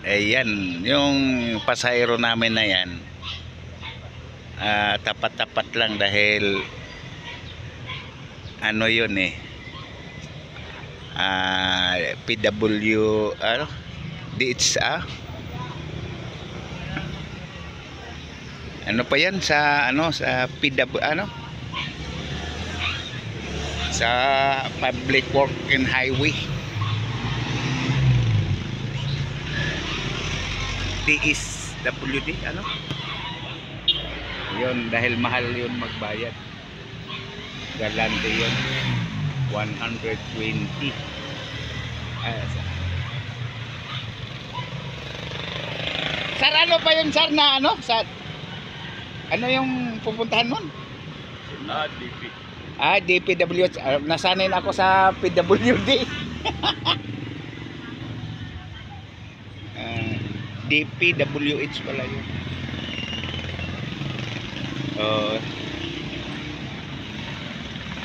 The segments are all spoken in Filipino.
Ayan, yung pasahero namin na yan, tapat-tapat lang dahil ano yun eh, PW, ano, DHA, ano pa yan sa ano, sa PW, ano, sa Public Work and Highway, DSWD, ano yun, dahil mahal yun magbayad, galante yun, 120. Sir, ano pa yun sir na ano, sa ano yung pupuntahan nun? DP. DPWH. Nasanay na ako sa PWD. DPWH pala yun.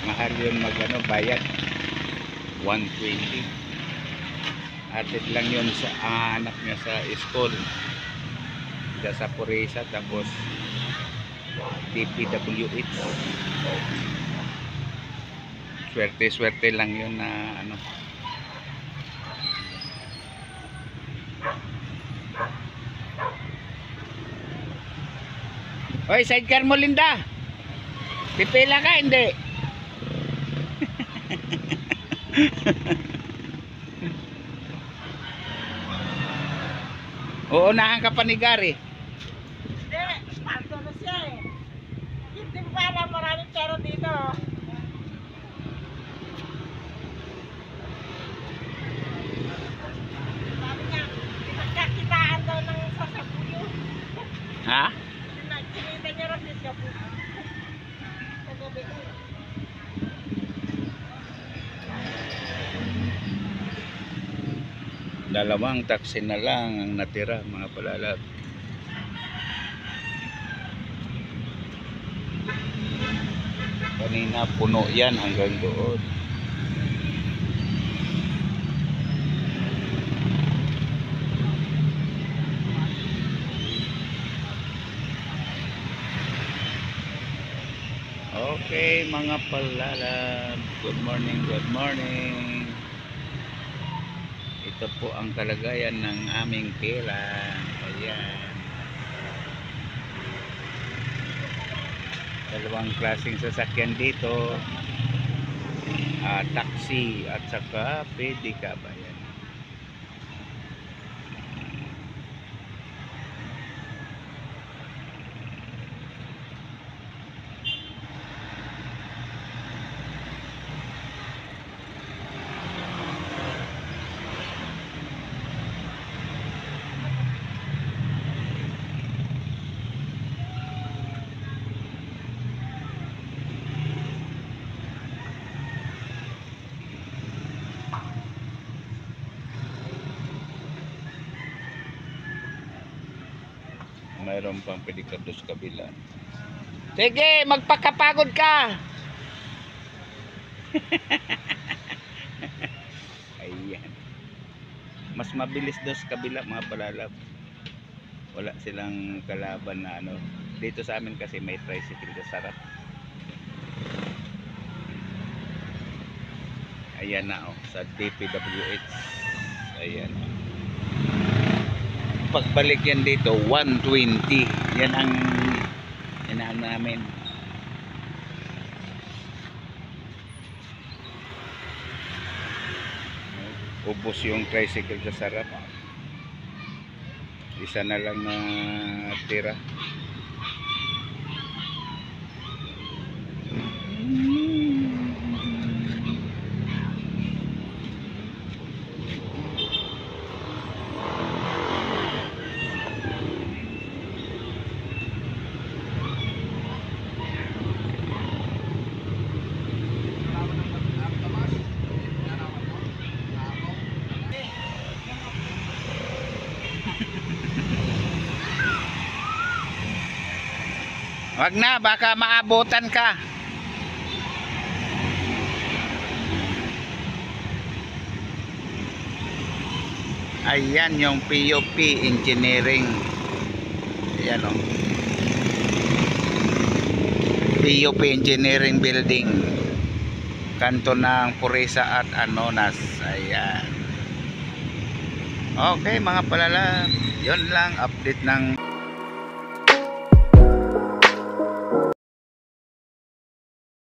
Mahal yun mag ano, bayad 120. Atid lang yun sa anak niya sa school sa Puresa, tapos DPWH. Swerte lang yun na ano. Hoy, sidecar mo Linda, pipila ka hindi? Uunahan ka pa ni Gary. Hindi, sponsor na siya eh. Hindi mo pa alam, maraming pera dito. Sabi niya, pinagkakitaan daw ng sasabuyo. Ha? Kinita niya rin sa sasabuyo. Sa gabi. Dalawang taxi na lang ang natira mga palalab. Kanina puno yan hanggang doon. Okay mga palalab, good morning, good morning. Ito po ang kalagayan ng aming pila. Ayan, dalawang klaseng sasakyan dito, taxi at saka pedicab. Ayan. Mayroon pang pedicab sa kabila. Sige, magpakapagod ka. Ayan. Mas mabilis doon sa kabila mga palalab. Wala silang kalaban na ano. Dito sa amin kasi may tricycle sa sarap. Ayan na oh, sa DPWH. Ayan. Pagbalik yan dito 120. Yan ang inaano namin. Ubos yung tricycle sa sarap. Isa na lang na tira. Wag na, baka maabutan ka. Ayan yung PUP Engineering. Ayan o. PUP Engineering Building. Kanto ng Purisa at Anonas. Ayan. Okay mga palala. Yun lang update ng